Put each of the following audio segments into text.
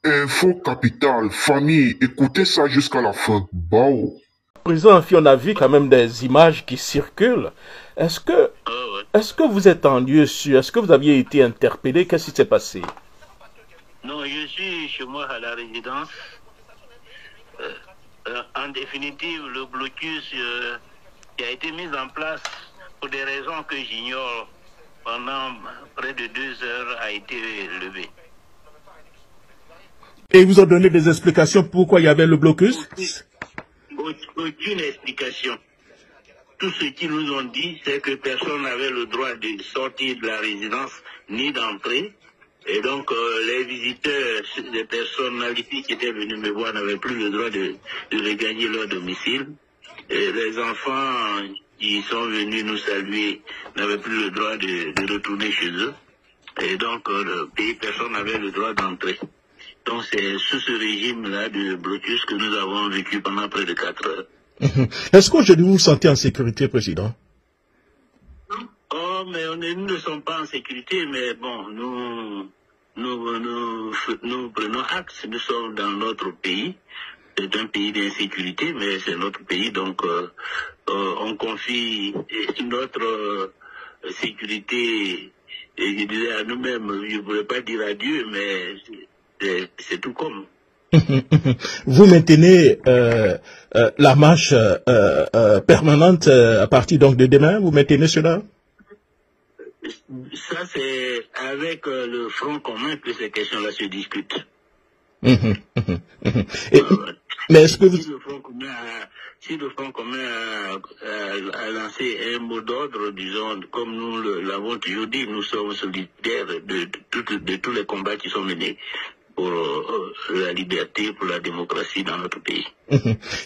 Info capitale, famille, écoutez ça jusqu'à la fin. Bao. Président Afi, on a vu quand même des images qui circulent. Est-ce que, est-ce que vous êtes en lieu sûr? Est-ce que vous aviez été interpellé? Qu'est-ce qui s'est passé? Non, je suis chez moi à la résidence. En définitive, le blocus qui a été mis en place pour des raisons que j'ignore pendant près de 2 heures a été levé. Et ils vous ont donné des explications pourquoi il y avait le blocus? Aucune explication. Tout ce qu'ils nous ont dit, c'est que personne n'avait le droit de sortir de la résidence ni d'entrer. Et donc, les visiteurs, les personnalités qui étaient venues me voir n'avaient plus le droit de regagner leur domicile. Et les enfants qui sont venus nous saluer n'avaient plus le droit de retourner chez eux. Et donc, le pays, personne n'avait le droit d'entrer. Donc, c'est sous ce régime-là de blocus que nous avons vécu pendant près de 4 heures. Est-ce qu'aujourd'hui vous vous sentez en sécurité, Président? Oh, mais nous ne sommes pas en sécurité, mais bon, nous prenons acte. Nous sommes dans notre pays. C'est un pays d'insécurité, mais c'est notre pays, donc on confie notre sécurité, et je disais à nous-mêmes, je ne pourrais pas dire à Dieu, mais c'est tout comme. Vous maintenez la marche permanente à partir donc de demain, vous maintenez cela? Ça, c'est avec le Front commun que ces questions-là se discutent. Mais est-ce que vous... Si le Front commun a lancé un mot d'ordre, disons, comme nous l'avons toujours dit, nous sommes solidaires de tous les combats qui sont menés pour la liberté, pour la démocratie dans notre pays.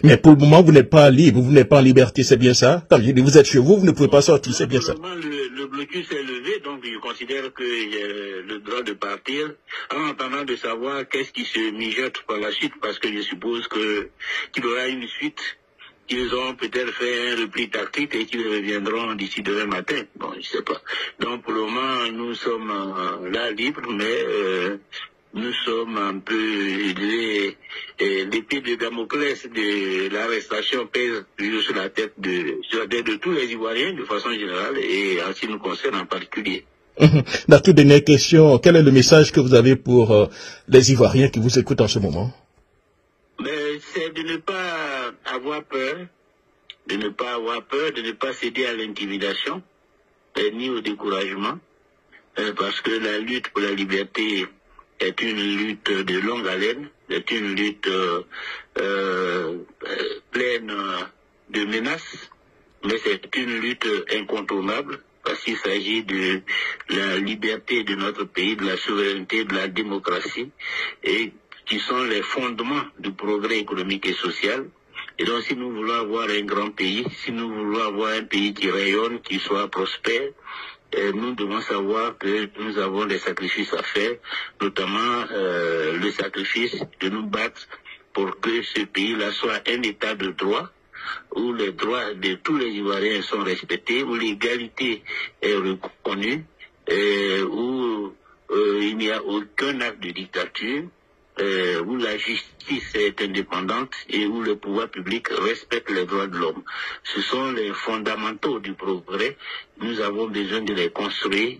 Mais pour le moment, vous n'êtes pas libre, vous n'êtes pas en liberté, c'est bien ça? Comme je dis, vous êtes chez vous, vous ne pouvez pas sortir, c'est bien ça? Le blocus est levé, donc je considère que j'ai le droit de partir, en attendant de savoir qu'est-ce qui se mijote par la suite, parce que je suppose qu'il y aura une suite. Ils ont peut-être fait un repli tactique et qu'ils reviendront d'ici demain matin. Bon, je sais pas. Donc pour le moment, nous sommes là libres, mais nous sommes un peu, je dirais, l'épée de Damoclès de l'arrestation pèse sur la tête de tous les Ivoiriens de façon générale et en ce qui nous concerne en particulier. La toute dernière question, quel est le message que vous avez pour les Ivoiriens qui vous écoutent en ce moment? C'est de ne pas avoir peur, de ne pas céder à l'intimidation, ni au découragement, parce que la lutte pour la liberté est une lutte de longue haleine, est une lutte pleine de menaces, mais c'est une lutte incontournable, parce qu'il s'agit de la liberté de notre pays, de la souveraineté, de la démocratie, et qui sont les fondements du progrès économique et social. Et donc, si nous voulons avoir un grand pays, si nous voulons avoir un pays qui rayonne, qui soit prospère, nous devons savoir que nous avons des sacrifices à faire, notamment le sacrifice de nous battre pour que ce pays-là soit un état de droit, où les droits de tous les Ivoiriens sont respectés, où l'égalité est reconnue, où il n'y a aucun acte de dictature, où la justice est indépendante et où le pouvoir public respecte les droits de l'homme. Ce sont les fondamentaux du progrès. Nous avons besoin de les construire.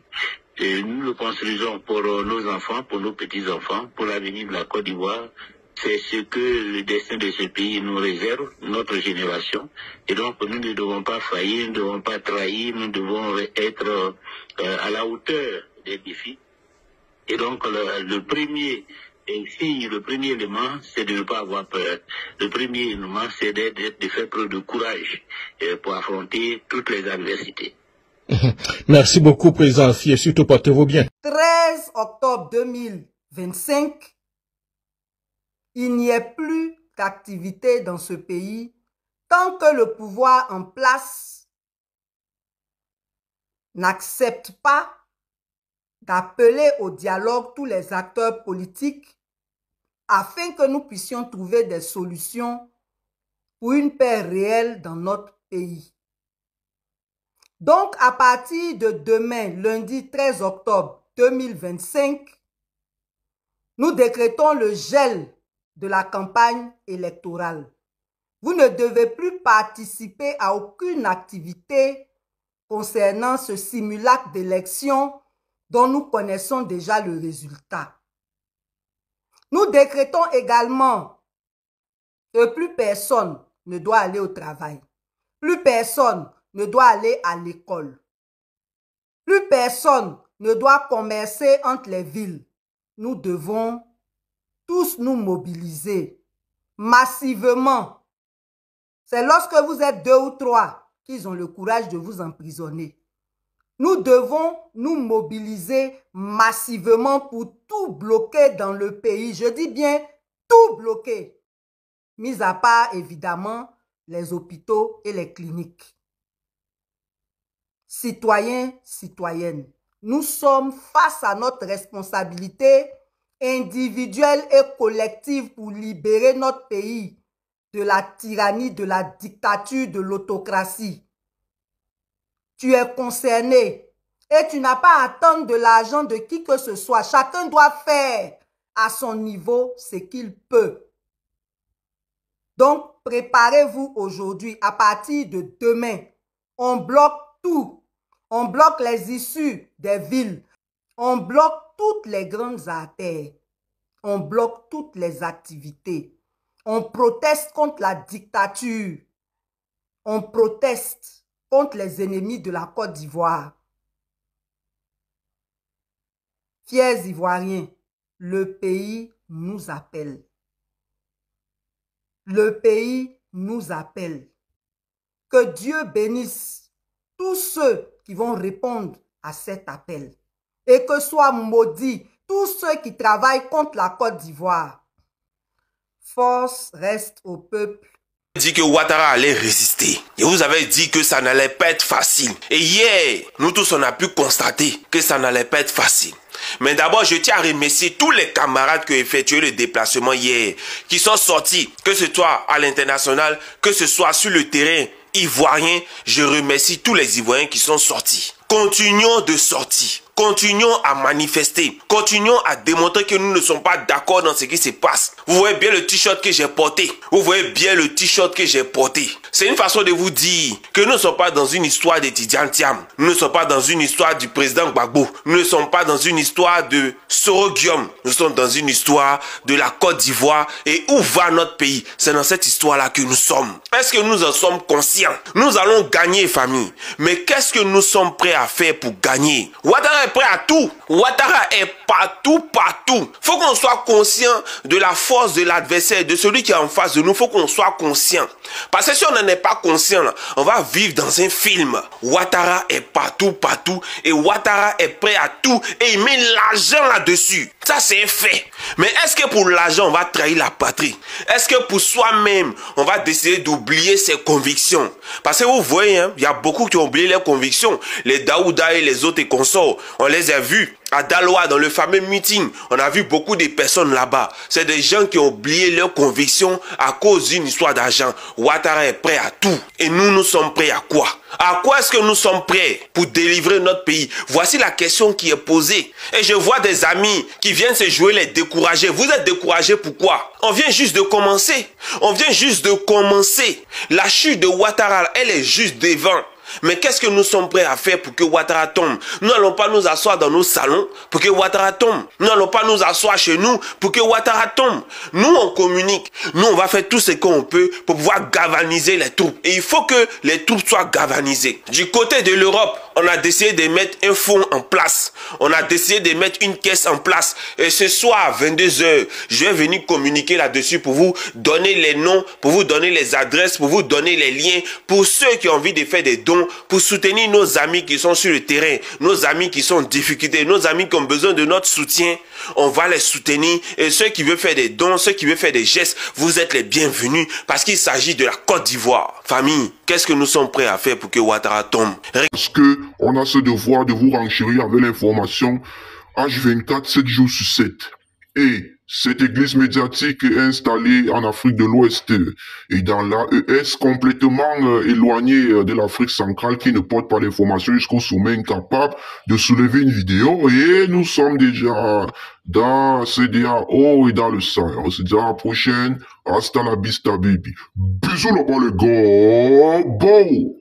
Et nous le construisons pour nos enfants, pour nos petits-enfants, pour l'avenir de la Côte d'Ivoire. C'est ce que le destin de ce pays nous réserve, notre génération. Et donc, nous ne devons pas faillir, nous ne devons pas trahir, nous devons être à la hauteur des défis. Et donc, le premier élément, c'est de ne pas avoir peur. Le premier élément, c'est de faire preuve de courage pour affronter toutes les adversités. Merci beaucoup, Président Afi, et surtout portez-vous bien. 13 octobre 2025, il n'y a plus d'activité dans ce pays tant que le pouvoir en place n'accepte pas d'appeler au dialogue tous les acteurs politiques afin que nous puissions trouver des solutions pour une paix réelle dans notre pays. Donc, à partir de demain, lundi 13 octobre 2025, Nous décrétons le gel de la campagne électorale. Vous ne devez plus participer à aucune activité concernant ce simulacre d'élection dont nous connaissons déjà le résultat. Nous décrétons également que plus personne ne doit aller au travail. Plus personne ne doit aller à l'école. Plus personne ne doit commercer entre les villes. Nous devons tous nous mobiliser massivement. C'est lorsque vous êtes 2 ou 3 qu'ils ont le courage de vous emprisonner. Nous devons nous mobiliser massivement pour tout bloquer dans le pays. Je dis bien tout bloquer. Mis à part, évidemment, les hôpitaux et les cliniques. Citoyens, citoyennes, nous sommes face à notre responsabilité individuelle et collective pour libérer notre pays de la tyrannie, de la dictature, de l'autocratie. Tu es concerné et tu n'as pas à attendre de l'argent de qui que ce soit. Chacun doit faire à son niveau ce qu'il peut. Donc, préparez-vous aujourd'hui. À partir de demain, on bloque tout. On bloque les issues des villes. On bloque toutes les grandes artères. On bloque toutes les activités. On proteste contre la dictature. On proteste contre les ennemis de la Côte d'Ivoire. Fiers Ivoiriens, le pays nous appelle. Le pays nous appelle. Que Dieu bénisse tous ceux qui vont répondre à cet appel. Et que soient maudits tous ceux qui travaillent contre la Côte d'Ivoire. Force reste au peuple. Dit que Ouattara allait résister. Et vous avez dit que ça n'allait pas être facile. Et hier, nous tous on a pu constater que ça n'allait pas être facile. Mais d'abord, je tiens à remercier tous les camarades qui ont effectué le déplacement hier, qui sont sortis, que ce soit à l'international, que ce soit sur le terrain ivoirien. Je remercie tous les Ivoiriens qui sont sortis. Continuons de sortir. Continuons à manifester. Continuons à démontrer que nous ne sommes pas d'accord dans ce qui se passe. Vous voyez bien le t-shirt que j'ai porté. Vous voyez bien le t-shirt que j'ai porté. C'est une façon de vous dire que nous ne sommes pas dans une histoire de Tidjane Thiam. Nous ne sommes pas dans une histoire du président Gbagbo. Nous ne sommes pas dans une histoire de Soro Guillaume. Nous sommes dans une histoire de la Côte d'Ivoire. Et où va notre pays? C'est dans cette histoire-là que nous sommes. Est-ce que nous en sommes conscients? Nous allons gagner, famille. Mais qu'est-ce que nous sommes prêts à faire pour gagner? Ouattara est prêt à tout. Ouattara est partout. Faut qu'on soit conscient de la force de l'adversaire, de celui qui est en face de nous. Faut qu'on soit conscient. Parce que si on n'en est pas conscient, là, on va vivre dans un film. Ouattara est partout. Et Ouattara est prêt à tout. Et il met l'argent là-dessus. Ça, c'est un fait. Mais est-ce que pour l'argent, on va trahir la patrie? Est-ce que pour soi-même, on va décider d'oublier ses convictions? Parce que vous voyez, hein, il y a beaucoup qui ont oublié leurs convictions. Les Daouda et les autres et consorts, on les a vus à Daloa dans le fameux meeting. On a vu beaucoup de personnes là-bas. C'est des gens qui ont oublié leurs convictions à cause d'une histoire d'argent. Ouattara est prêt à tout. Et nous sommes prêts à quoi? À quoi est-ce que nous sommes prêts pour délivrer notre pays? Voici la question qui est posée. Et je vois des amis qui viennent se jouer les découragés. Vous êtes découragés pourquoi? On vient juste de commencer. La chute de Ouattara, elle est juste devant. Mais qu'est-ce que nous sommes prêts à faire pour que Ouattara tombe? Nous n'allons pas nous asseoir dans nos salons pour que Ouattara tombe. Nous n'allons pas nous asseoir chez nous pour que Ouattara tombe. Nous, on communique. Nous, on va faire tout ce qu'on peut pour pouvoir galvaniser les troupes. Et il faut que les troupes soient galvanisées. Du côté de l'Europe, on a décidé de mettre un fonds en place. On a décidé de mettre une caisse en place. Et ce soir à 22 h, je vais venir communiquer là-dessus pour vous donner les noms, pour vous donner les adresses, pour vous donner les liens. Pour ceux qui ont envie de faire des dons, pour soutenir nos amis qui sont sur le terrain, nos amis qui sont en difficulté, nos amis qui ont besoin de notre soutien, on va les soutenir. Et ceux qui veulent faire des dons, ceux qui veulent faire des gestes, vous êtes les bienvenus parce qu'il s'agit de la Côte d'Ivoire. Famille, qu'est-ce que nous sommes prêts à faire pour que Ouattara tombe? Parce que on a ce devoir de vous renchérir avec l'information H24 7 jours sur 7. Et Cette église médiatique est installée en Afrique de l'Ouest et dans l'AES complètement éloignée de l'Afrique centrale qui ne porte pas l'information jusqu'au sommet incapable de soulever une vidéo et nous sommes déjà dans CDAO et dans le Sahel. On se dit à la prochaine. Hasta la vista baby. Bisous là-bas les gars. Bon.